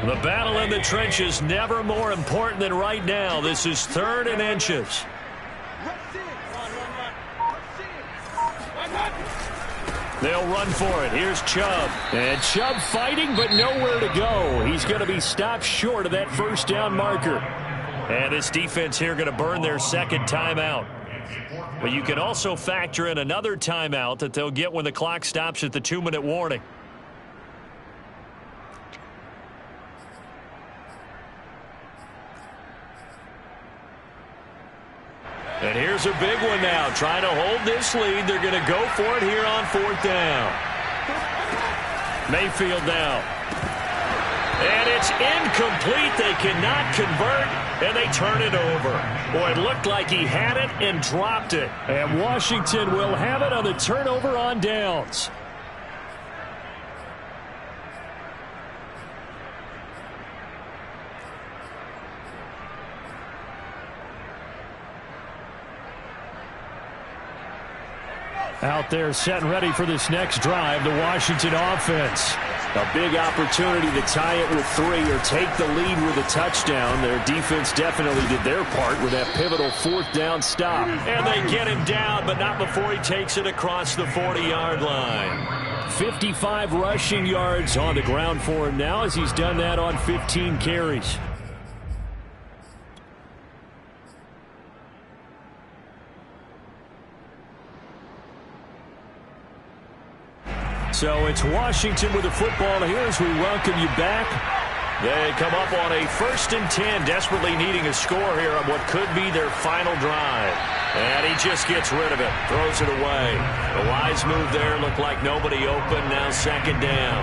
The battle in the trenches never more important than right now. This is 3rd and inches. They'll run for it. Here's Chubb. And Chubb fighting, but nowhere to go. He's going to be stopped short of that first down marker. And this defense here going to burn their second timeout. But you can also factor in another timeout that they'll get when the clock stops at the 2-minute warning. And here's a big one now. Trying to hold this lead. They're going to go for it here on 4th down. Mayfield now. And it's incomplete. They cannot convert, and they turn it over. Boy, it looked like he had it and dropped it. And Washington will have it on the turnover on downs. Out there set and ready for this next drive, the Washington offense. A big opportunity to tie it with 3 or take the lead with a touchdown. Their defense definitely did their part with that pivotal 4th down stop. And they get him down, but not before he takes it across the 40-yard line. 55 rushing yards on the ground for him now as he's done that on 15 carries. So it's Washington with the football here as we welcome you back. They come up on a 1st and 10, desperately needing a score here on what could be their final drive. And he just gets rid of it, throws it away. A wise move there, looked like nobody open, now 2nd down.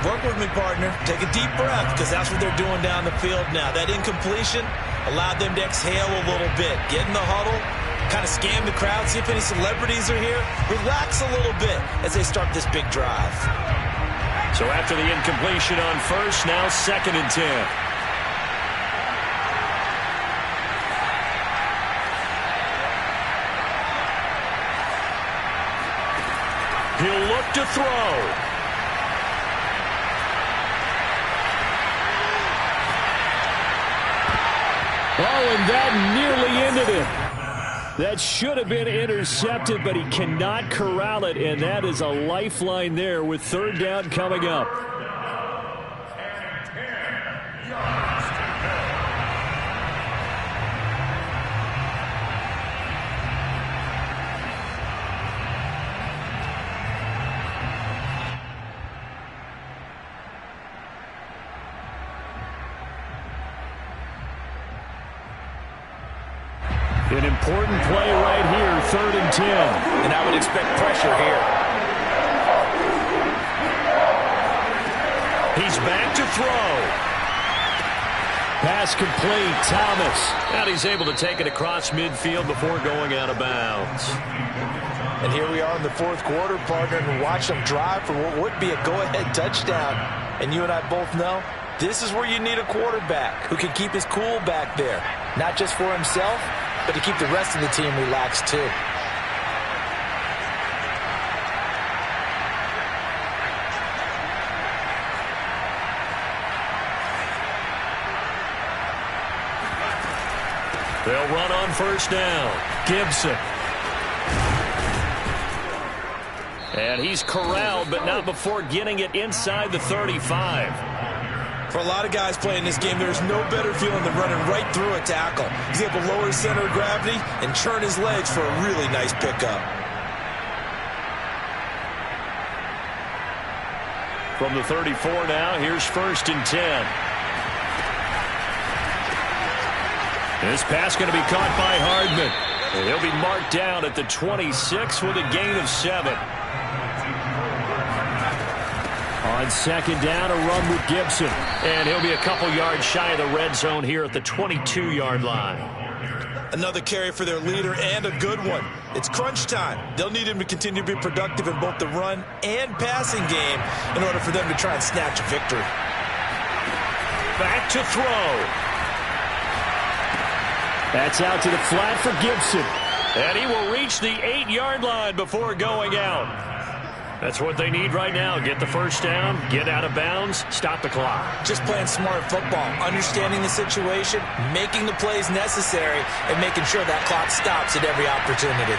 Work with me, partner. Take a deep breath, because that's what they're doing down the field now. That incompletion allowed them to exhale a little bit. Get in the huddle, kind of scan the crowd, see if any celebrities are here. Relax a little bit as they start this big drive. So after the incompletion on 1st, now 2nd and 10. He'll look to throw. Oh, and that nearly ended it. That should have been intercepted, but he cannot corral it, and that is a lifeline there with 3rd down coming up. An important play right here, 3rd and 10. And I would expect pressure here. He's back to throw. Pass complete, Thomas. And he's able to take it across midfield before going out of bounds. And here we are in the 4th quarter, partner, and watch them drive for what would be a go-ahead touchdown. And you and I both know this is where you need a quarterback who can keep his cool back there. Not just for himself, but to keep the rest of the team relaxed too. They'll run on 1st down. Gibson. And he's corralled, but not before getting it inside the 35. For a lot of guys playing this game, there's no better feeling than running right through a tackle. He's able to lower his center of gravity and churn his legs for a really nice pickup. From the 34 now, here's 1st and 10. This pass going to be caught by Hardman. And he'll be marked down at the 26 with a gain of 7. On 2nd down, a run with Gibson. And he'll be a couple yards shy of the red zone here at the 22-yard line. Another carry for their leader and a good one. It's crunch time. They'll need him to continue to be productive in both the run and passing game in order for them to try and snatch a victory. Back to throw. That's out to the flat for Gibson. And he will reach the 8-yard line before going out. That's what they need right now. Get the 1st down, get out of bounds, stop the clock. Just playing smart football, understanding the situation, making the plays necessary, and making sure that clock stops at every opportunity.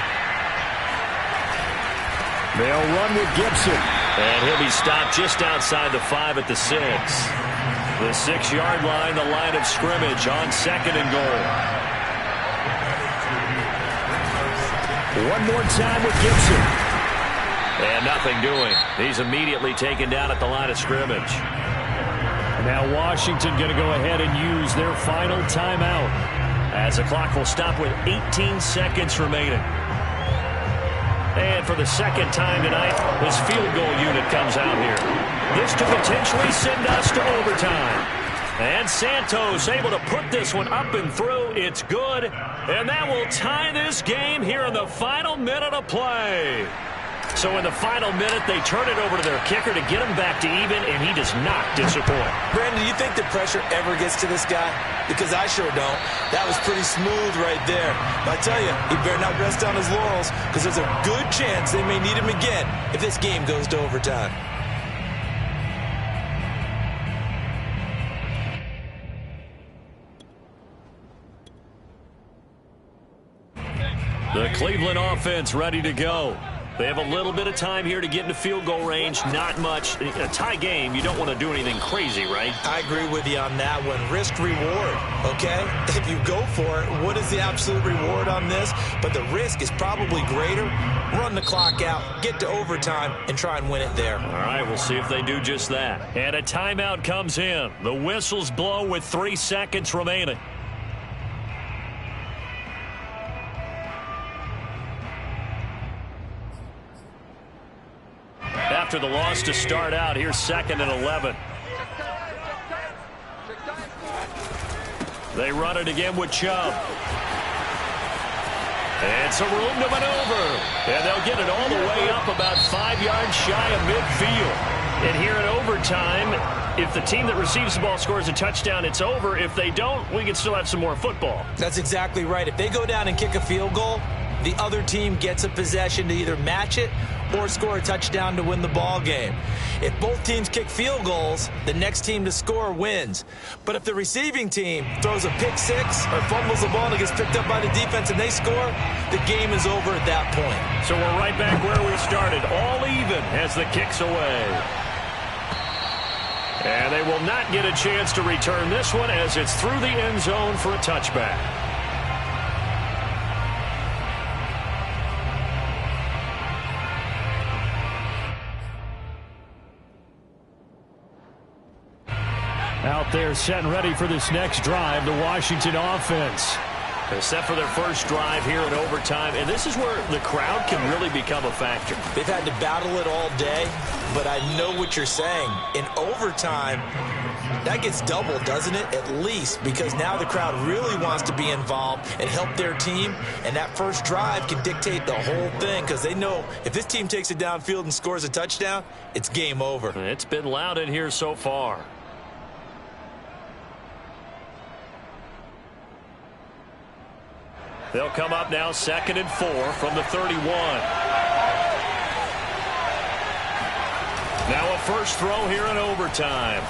They'll run with Gibson. And he'll be stopped just outside the 5 at the 6. The 6-yard line, the line of scrimmage on 2nd and goal. One more time with Gibson. And nothing doing. He's immediately taken down at the line of scrimmage. Now Washington going to go ahead and use their final timeout, as the clock will stop with 18 seconds remaining. And for the 2nd time tonight, his field goal unit comes out here. This to potentially send us to overtime. And Santos able to put this one up and through. It's good. And that will tie this game here in the final minute of play. So in the final minute, they turn it over to their kicker to get him back to even, and he does not disappoint. Brandon, do you think the pressure ever gets to this guy? Because I sure don't. That was pretty smooth right there. But I tell you, he better not rest on his laurels, because there's a good chance they may need him again if this game goes to overtime. The Cleveland offense ready to go. They have a little bit of time here to get into field goal range. Not much. In a tie game, you don't want to do anything crazy, right? I agree with you on that one. Risk reward, okay? If you go for it, what is the absolute reward on this? But the risk is probably greater. Run the clock out, get to overtime, and try and win it there. All right, we'll see if they do just that. And a timeout comes in. The whistles blow with 3 seconds remaining. After the loss to start out, here's 2nd and 11. They run it again with Chubb. And some room to maneuver. And they'll get it all the way up about 5 yards shy of midfield. And here in overtime, if the team that receives the ball scores a touchdown, it's over. If they don't, we can still have some more football. That's exactly right. If they go down and kick a field goal, the other team gets a possession to either match it or score a touchdown to win the ball game. If both teams kick field goals, the next team to score wins. But if the receiving team throws a pick six or fumbles the ball and it gets picked up by the defense and they score, the game is over at that point. So we're right back where we started, all even as the kick's away. And they will not get a chance to return this one as it's through the end zone for a touchback. Out there set and ready for this next drive, the Washington offense. They're set for their first drive here in overtime, and this is where the crowd can really become a factor. They've had to battle it all day, but I know what you're saying. In overtime, that gets doubled, doesn't it? At least, because now the crowd really wants to be involved and help their team, and that first drive can dictate the whole thing because they know if this team takes it downfield and scores a touchdown, it's game over. It's been loud in here so far. They'll come up now 2nd and 4 from the 31. Now a first throw here in overtime.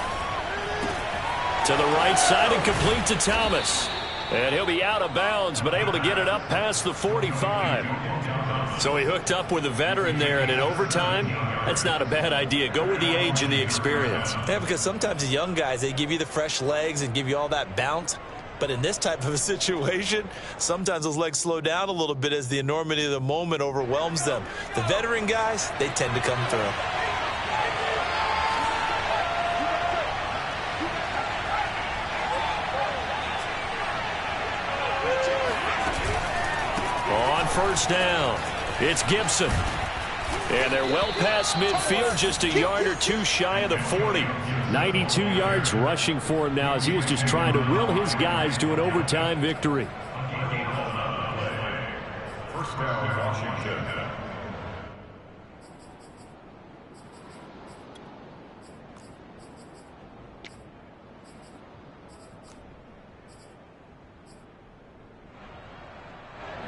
To the right side and complete to Thomas. And he'll be out of bounds, but able to get it up past the 45. So he hooked up with a veteran there, and in overtime, that's not a bad idea. Go with the age and the experience. Yeah, because sometimes the young guys, they give you the fresh legs and give you all that bounce. But in this type of a situation, sometimes those legs slow down a little bit as the enormity of the moment overwhelms them. The veteran guys, they tend to come through. On first down, it's Gibson. And they're well past midfield, just a yard or two shy of the 40. 92 yards rushing for him now as he is just trying to will his guys to an overtime victory. First down, Washington.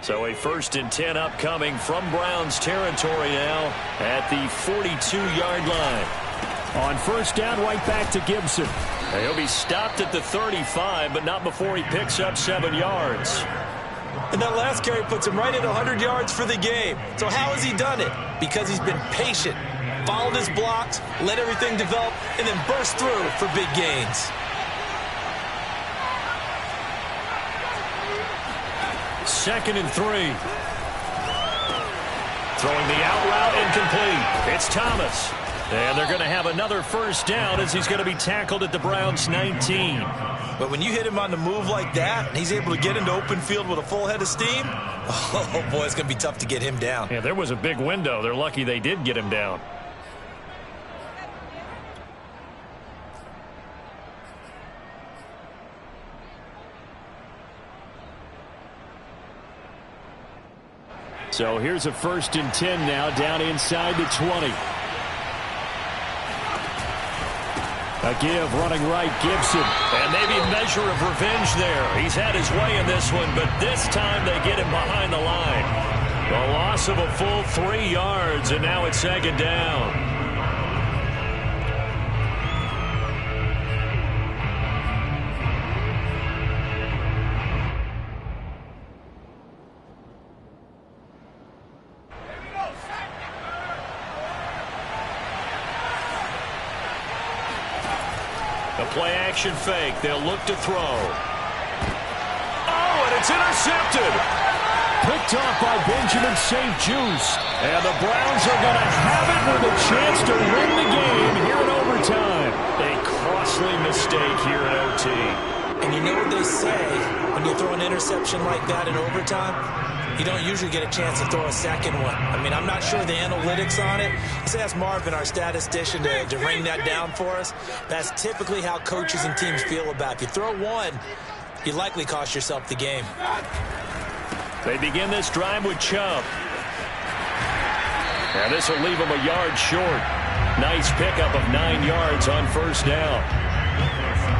So a 1st and 10 upcoming from Browns territory now at the 42-yard line. On first down, right back to Gibson. And he'll be stopped at the 35, but not before he picks up 7 yards. And that last carry puts him right at 100 yards for the game. So how has he done it? Because he's been patient, followed his blocks, let everything develop, and then burst through for big gains. 2nd and 3. Throwing the out route incomplete. It's Thomas. And they're going to have another first down as he's going to be tackled at the Browns' 19. But when you hit him on the move like that, and he's able to get into open field with a full head of steam, oh boy, it's going to be tough to get him down. Yeah, there was a big window. They're lucky they did get him down. So here's a 1st and 10 now down inside the 20. A give running right, Gibson. And maybe a measure of revenge there. He's had his way in this one, but this time they get him behind the line. The loss of a full 3 yards, and now it's 2nd down. A play-action fake. They'll look to throw. Oh, and it's intercepted. Picked off by Benjamin St. Juice. And the Browns are going to have it with a chance to win the game here in overtime. A costly mistake here in OT. And you know what they say when you throw an interception like that in overtime? You don't usually get a chance to throw a second one. I mean, I'm not sure the analytics on it. Let's ask Marvin, our statistician, to ring that down for us. That's typically how coaches and teams feel about it. If you throw one, you likely cost yourself the game. They begin this drive with Chubb. And this will leave them a yard short. Nice pickup of 9 yards on first down.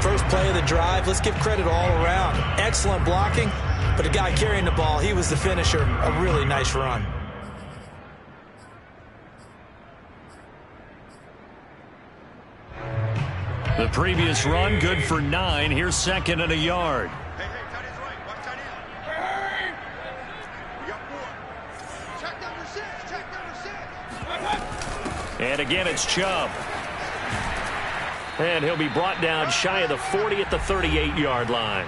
First play of the drive, let's give credit all around. Excellent blocking, but the guy carrying the ball, he was the finisher. A really nice run. The previous run, good for 9. Here's second and a yard. Hey, tight end's right. Watch tight end. We got 4. Check number 6. Check number 6. And again, it's Chubb. And he'll be brought down shy of the 40 at the 38-yard line.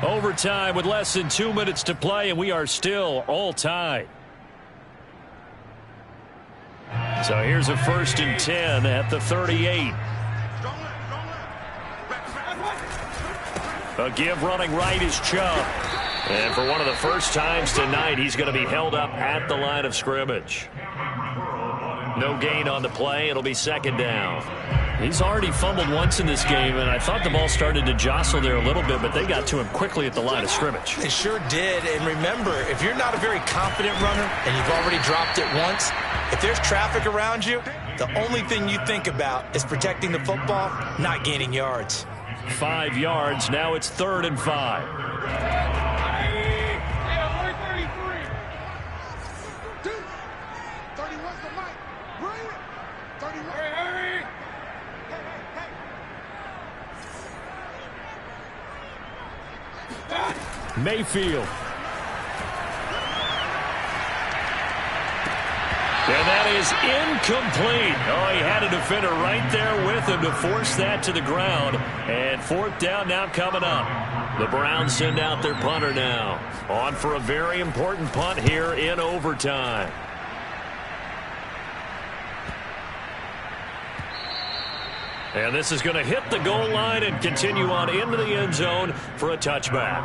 Overtime with less than 2 minutes to play, and we are still all tied. So here's a 1st and 10 at the 38. A give running right is Chubb. And for one of the first times tonight, he's going to be held up at the line of scrimmage. No gain on the play. It'll be second down. He's already fumbled once in this game, and I thought the ball started to jostle there a little bit, but they got to him quickly at the line of scrimmage. They sure did. And remember, if you're not a very confident runner and you've already dropped it once, if there's traffic around you, the only thing you think about is protecting the football, not gaining yards. 5 yards. Now it's 3rd and 5. Dude, 31's the mic. Bring it. 31. Mayfield. And that is incomplete. Oh, he had a defender right there with him to force that to the ground. And 4th down now coming up. The Browns send out their punter now. On for a very important punt here in overtime. And this is going to hit the goal line and continue on into the end zone for a touchback.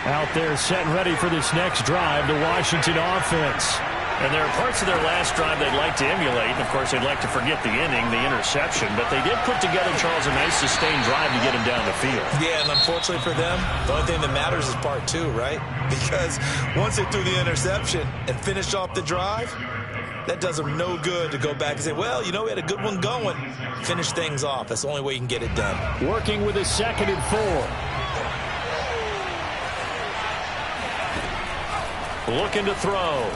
Out there set and ready for this next drive, the Washington offense. And there are parts of their last drive they'd like to emulate. And, of course, they'd like to forget the inning, the interception. But they did put together, Charles, a nice sustained drive to get him down the field. Yeah, and unfortunately for them, the only thing that matters is part 2, right? Because once they threw the interception and finished off the drive, that does them no good to go back and say, well, you know, we had a good one going. Finish things off. That's the only way you can get it done. Working with a 2nd and 4. Looking to throw.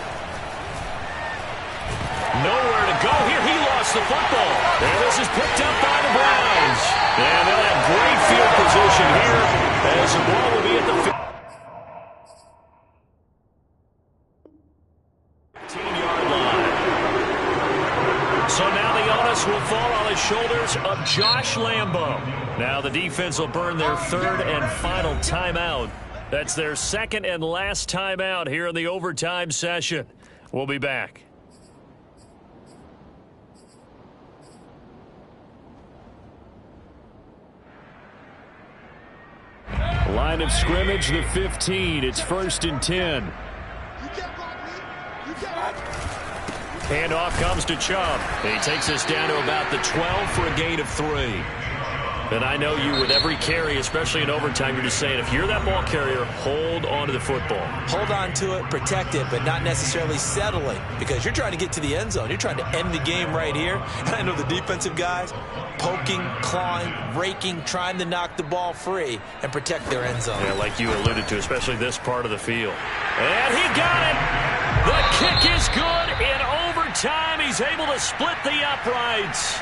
Nowhere to go here. He lost the football. And this is picked up by the Browns. And they'll have great field position here as the ball will be at the 15-yard line. So now the onus will fall on the shoulders of Josh Lambo. Now the defense will burn their 3rd and final timeout. That's their 2nd and last timeout here in the overtime session. We'll be back. Line of scrimmage, the 15. It's 1st and 10. You can't block me. You can't. Handoff comes to Chubb. He takes us down to about the 12 for a gain of 3. And I know you, with every carry, especially in overtime, you're just saying, if you're that ball carrier, hold on to the football. Hold on to it, protect it, but not necessarily settling, because you're trying to get to the end zone. You're trying to end the game right here. And I know the defensive guys poking, clawing, raking, trying to knock the ball free and protect their end zone. Yeah, like you alluded to, especially this part of the field. And he got it! The kick is good in overtime. He's able to split the uprights.